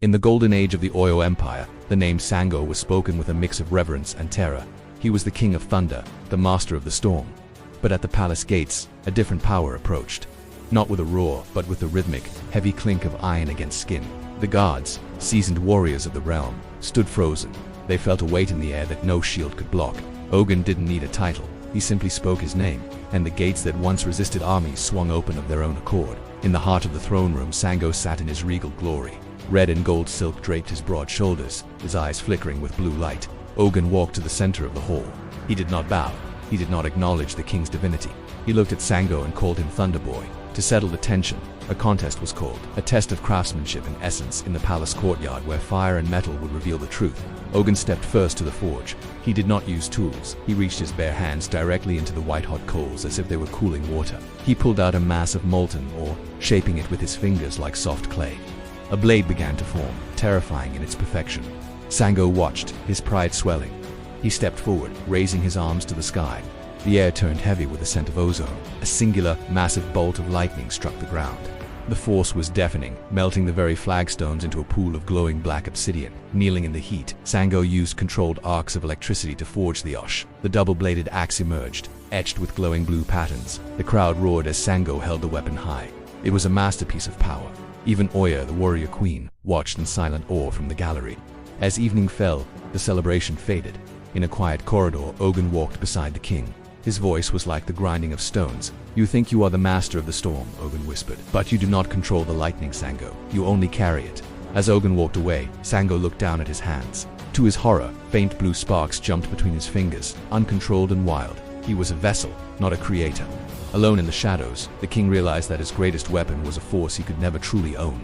In the golden age of the Oyo Empire, the name Sango was spoken with a mix of reverence and terror. He was the king of thunder, the master of the storm. But at the palace gates, a different power approached. Not with a roar, but with the rhythmic, heavy clink of iron against skin. The guards, seasoned warriors of the realm, stood frozen. They felt a weight in the air that no shield could block. Ogun didn't need a title. He simply spoke his name, and the gates that once resisted armies swung open of their own accord. In the heart of the throne room, Sango sat in his regal glory. Red and gold silk draped his broad shoulders, his eyes flickering with blue light. Ogun walked to the center of the hall. He did not bow. He did not acknowledge the king's divinity. He looked at Sango and called him Thunderboy. To settle the tension, a contest was called, a test of craftsmanship and essence in the palace courtyard where fire and metal would reveal the truth. Ogun stepped first to the forge. He did not use tools. He reached his bare hands directly into the white-hot coals as if they were cooling water. He pulled out a mass of molten ore, shaping it with his fingers like soft clay. A blade began to form, terrifying in its perfection. Sango watched, his pride swelling. He stepped forward, raising his arms to the sky. The air turned heavy with a scent of ozone. A singular, massive bolt of lightning struck the ground. The force was deafening, melting the very flagstones into a pool of glowing black obsidian. Kneeling in the heat, Sango used controlled arcs of electricity to forge the osh. The double-bladed axe emerged, etched with glowing blue patterns. The crowd roared as Sango held the weapon high. It was a masterpiece of power. Even Oya, the warrior queen, watched in silent awe from the gallery. As evening fell, the celebration faded. In a quiet corridor, Ogun walked beside the king. His voice was like the grinding of stones. "You think you are the master of the storm," Ogun whispered. "But you do not control the lightning, Sango. You only carry it." As Ogun walked away, Sango looked down at his hands. To his horror, faint blue sparks jumped between his fingers, uncontrolled and wild. He was a vessel, not a creator. Alone in the shadows, the king realized that his greatest weapon was a force he could never truly own.